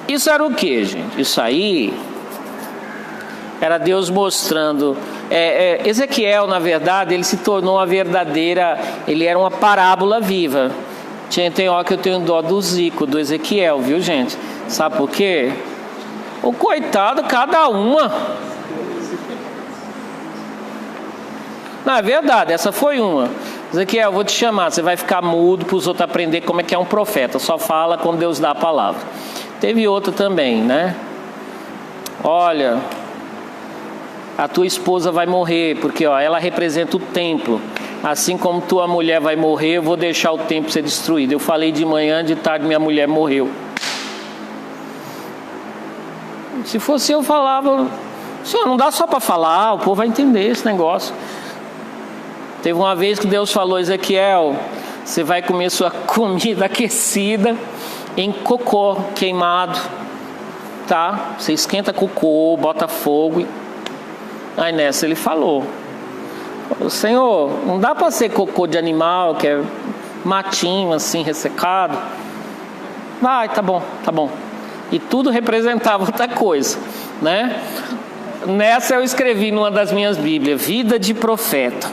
Isso era o que, gente? Isso aí era Deus mostrando. Ezequiel, na verdade, ele se tornou uma verdadeira... Ele era uma parábola viva. Tem hora que eu tenho dó do Zico, do Ezequiel, viu, gente? Sabe por quê? O coitado, cada uma. Não, é verdade, essa foi uma. Ezequiel, eu vou te chamar, você vai ficar mudo para os outros aprender como é que é um profeta. Só fala quando Deus dá a palavra. Teve outra também, né? Olha, a tua esposa vai morrer, porque ela representa o templo. Assim como tua mulher vai morrer, eu vou deixar o templo ser destruído. Eu falei de manhã, de tarde minha mulher morreu. Se fosse eu falava, senhor, não dá só para falar, o povo vai entender esse negócio. Teve uma vez que Deus falou: Ezequiel, você vai comer sua comida aquecida em cocô queimado, tá? Você esquenta cocô, bota fogo. Aí nessa ele falou: Senhor, não dá para ser cocô de animal, que é matinho assim, ressecado. Vai, tá bom, tá bom. E tudo representava outra coisa, né? Nessa eu escrevi numa das minhas bíblias: vida de profeta.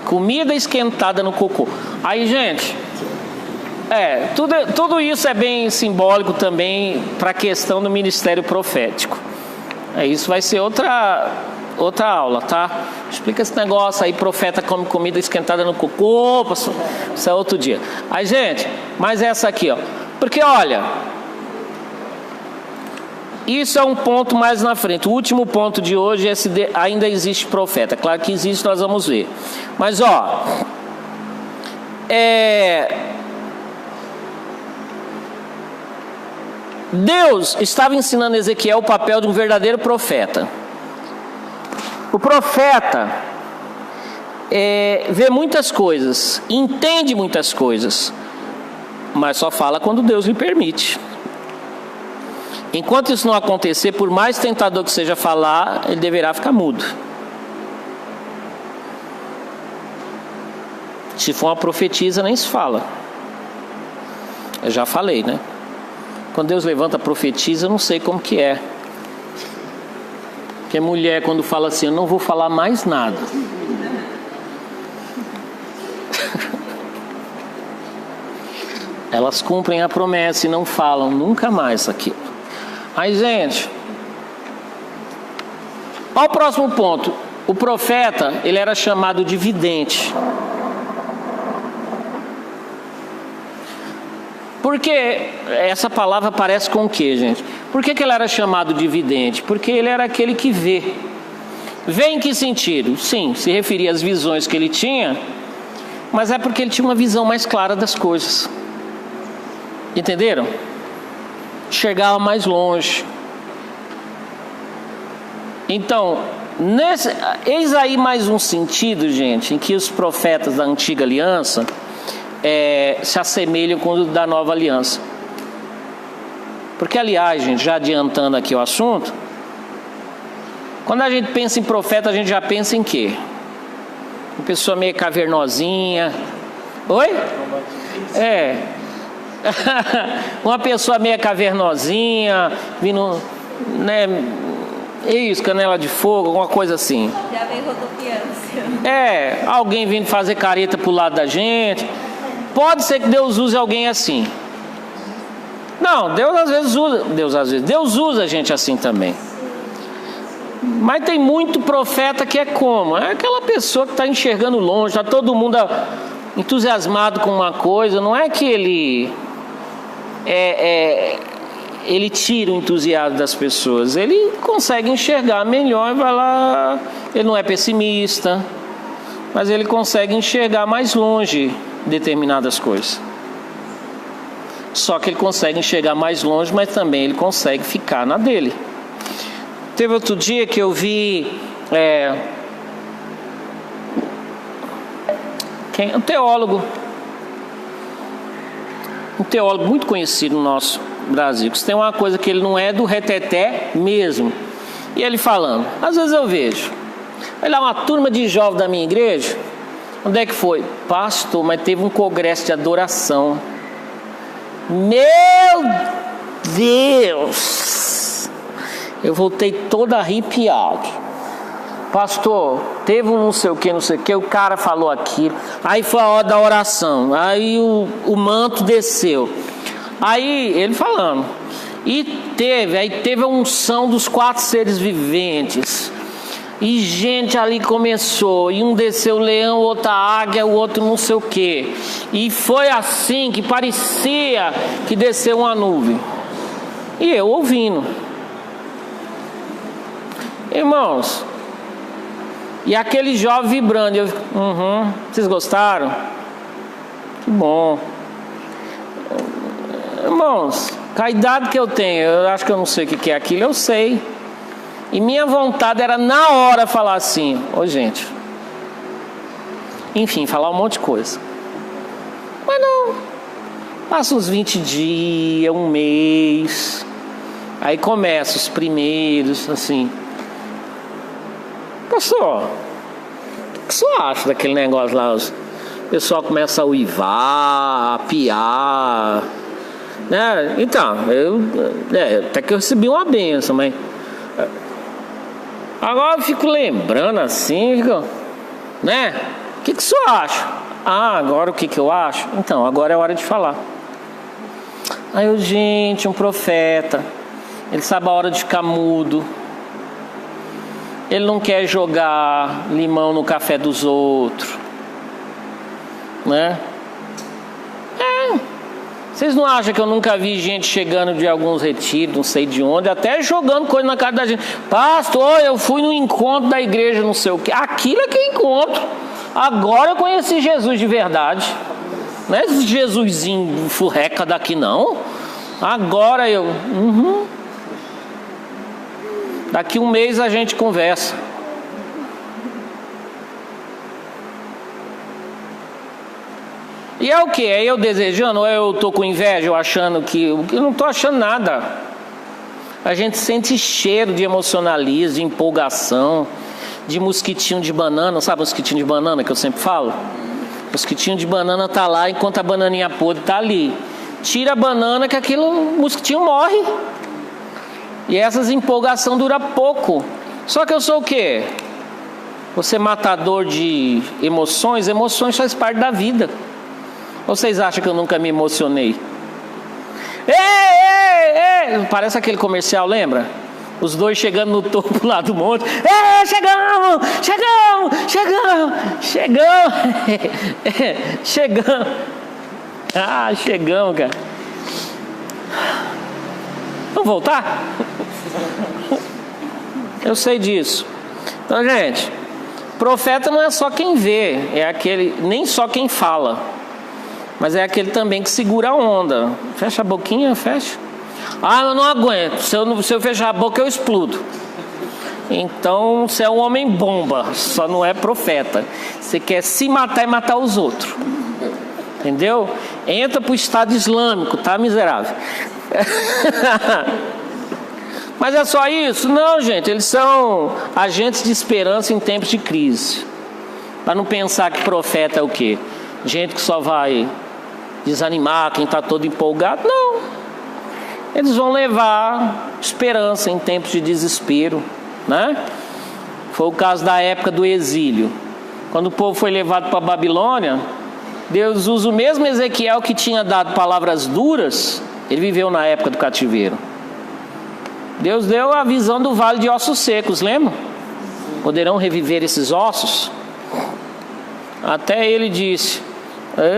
Comida esquentada no cocô. Aí, gente, tudo isso é bem simbólico também para a questão do ministério profético. Isso vai ser outra aula, tá? Explica esse negócio aí, profeta come comida esquentada no cocô, pastor. Isso é outro dia. Aí, gente, mas essa aqui, ó. Porque, olha, isso é um ponto mais na frente. O último ponto de hoje é se ainda existe profeta. Claro que existe, nós vamos ver. Mas, ó, Deus estava ensinando a Ezequiel o papel de um verdadeiro profeta. O profeta vê muitas coisas, entende muitas coisas, mas só fala quando Deus lhe permite. Enquanto isso não acontecer, por mais tentador que seja falar, ele deverá ficar mudo. Se for uma profetisa, nem se fala. Eu já falei, né? Quando Deus levanta profetisa, eu não sei como que é. Porque mulher, quando fala assim, eu não vou falar mais nada. Elas cumprem a promessa e não falam nunca mais aquilo. Aí, gente, olha o próximo ponto. O profeta, ele era chamado de vidente. Porque essa palavra parece com o quê, gente? Por que ele era chamado de vidente? Porque ele era aquele que vê. Vê em que sentido? Sim, se referia às visões que ele tinha, mas é porque ele tinha uma visão mais clara das coisas. Entenderam? Chegava mais longe. Então, eis aí mais um sentido, gente, em que os profetas da antiga aliança se assemelham com o da nova aliança. Porque, aliás, gente, já adiantando aqui o assunto, quando a gente pensa em profeta, a gente já pensa em quê? Uma pessoa meio cavernosinha. Oi? Uma pessoa meio cavernosinha, vindo, né? Isso, canela de fogo, alguma coisa assim. Já vem rodopiância. Alguém vindo fazer careta pro lado da gente. Pode ser que Deus use alguém assim. Não, Deus usa a gente assim também. Mas tem muito profeta que é como? É aquela pessoa que está enxergando longe, está todo mundo entusiasmado com uma coisa. Não é que ele ele tira o entusiasmo das pessoas. Ele consegue enxergar melhor e vai lá. Ele não é pessimista, mas ele consegue enxergar mais longe determinadas coisas. Só que ele consegue enxergar mais longe, mas também ele consegue ficar na dele. Teve outro dia que eu vi um teólogo muito conhecido no nosso Brasil, que tem uma coisa que ele não é do reteté mesmo. E ele falando, às vezes eu vejo, olha lá, uma turma de jovens da minha igreja. Onde é que foi? Pastor, mas teve um congresso de adoração. Meu Deus! Eu voltei todo arrepiado. Pastor, teve um não sei o que, o cara falou aquilo. Aí foi a hora da oração. Aí o manto desceu. Aí ele falando. E teve a unção dos 4 seres viventes. E gente ali começou. E um desceu o leão, o outro a águia, o outro não sei o que. E foi assim que parecia que desceu uma nuvem. E eu ouvindo. Irmãos, e aquele jovem vibrando. Eu, vocês gostaram? Que bom. Irmãos, com a idade que eu tenho, eu acho que eu não sei o que é aquilo, eu sei. E minha vontade era na hora falar assim, gente. Enfim, falar um monte de coisa. Mas não. Passa uns 20 dias, um mês. Aí começa os primeiros, assim. Pastor, o que você acha daquele negócio lá? O pessoal começa a uivar, a piar, né? Então, até que eu recebi uma bênção, mas agora eu fico lembrando assim, né? O que você acha? Agora o que eu acho? Então, agora é hora de falar. Aí gente, um profeta, ele sabe a hora de ficar mudo. Ele não quer jogar limão no café dos outros, né? Vocês não acham que eu nunca vi gente chegando de alguns retiros, não sei de onde, até jogando coisa na cara da gente? Pastor, eu fui no encontro da igreja, não sei o quê. Aquilo é que é encontro. Agora eu conheci Jesus de verdade. Não é esse Jesusinho furreca daqui, não. Agora eu... Daqui um mês a gente conversa. E é o que? É eu desejando? Ou eu tô com inveja, eu achando que... Eu não tô achando nada. A gente sente cheiro de emocionalismo, de empolgação, de mosquitinho de banana. Sabe o mosquitinho de banana que eu sempre falo? O mosquitinho de banana tá lá enquanto a bananinha podre tá ali. Tira a banana que o mosquitinho morre. E essas empolgação dura pouco. Só que eu sou o quê? Você matador de emoções? Emoções faz parte da vida. Ou vocês acham que eu nunca me emocionei? Ei! Parece aquele comercial, lembra? Os dois chegando no topo lá do monte. Chegamos! Chegamos, cara. Vamos voltar? Eu sei disso. Então, gente, profeta não é só quem vê, é aquele, nem só quem fala, mas é aquele também que segura a onda. Fecha a boquinha, fecha. Eu não aguento. Se eu fechar a boca, eu explodo. Então, você é um homem bomba, só não é profeta. Você quer se matar e matar os outros. Entendeu? Entra pro Estado Islâmico, tá, miserável? Mas é só isso? Não, gente, eles são agentes de esperança em tempos de crise. Para não pensar que profeta é o quê? Gente que só vai desanimar quem está todo empolgado. Não. Eles vão levar esperança em tempos de desespero, né? Foi o caso da época do exílio. Quando o povo foi levado para a Babilônia, Deus usa o mesmo Ezequiel que tinha dado palavras duras. Ele viveu na época do cativeiro. Deus deu a visão do vale de ossos secos, lembra? Poderão reviver esses ossos? Até ele disse: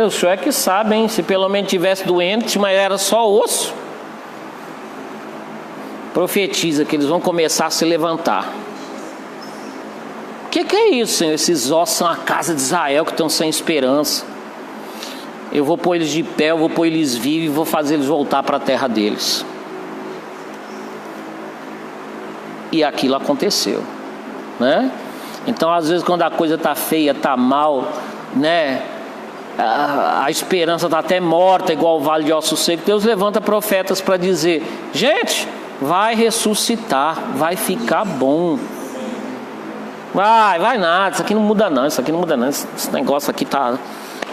o senhor é que sabe, hein? Se pelo menos tivesse doente, mas era só osso. profetiza que eles vão começar a se levantar. O que é isso, Senhor? Esses ossos são a casa de Israel que estão sem esperança. Eu vou pôr eles de pé, eu vou pôr eles vivos e vou fazer eles voltar para a terra deles. E aquilo aconteceu, né? Então, às vezes, quando a coisa está feia, está mal, né? A esperança está até morta, igual o vale de ossos secos. Deus levanta profetas para dizer: gente, vai ressuscitar, vai ficar bom. Vai nada, isso aqui não muda não, isso aqui não muda não, esse negócio aqui está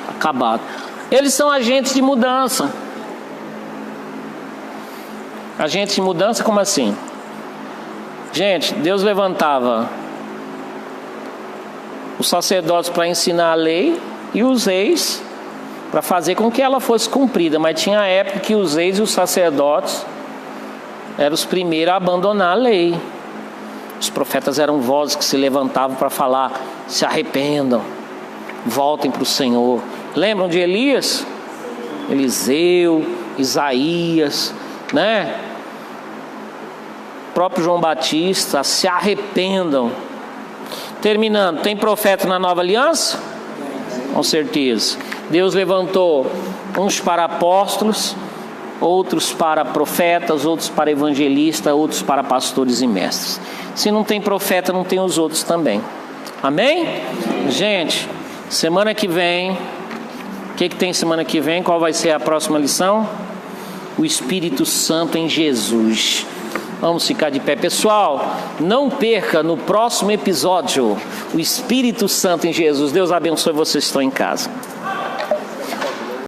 acabado. Eles são agentes de mudança. Agentes de mudança, como assim? Gente, Deus levantava os sacerdotes para ensinar a lei e os reis para fazer com que ela fosse cumprida. Mas tinha a época que os reis e os sacerdotes eram os primeiros a abandonar a lei. Os profetas eram vozes que se levantavam para falar: se arrependam, voltem para o Senhor. Lembram de Elias? Eliseu, Isaías, né? O próprio João Batista: se arrependam. Terminando, tem profeta na nova aliança? Com certeza. Deus levantou uns para apóstolos, outros para profetas, outros para evangelistas, outros para pastores e mestres. Se não tem profeta, não tem os outros também. Amém? Gente, semana que vem, o que tem semana que vem? Qual vai ser a próxima lição? O Espírito Santo em Jesus. Vamos ficar de pé, pessoal. Não perca no próximo episódio o Espírito Santo em Jesus. Deus abençoe vocês que estão em casa.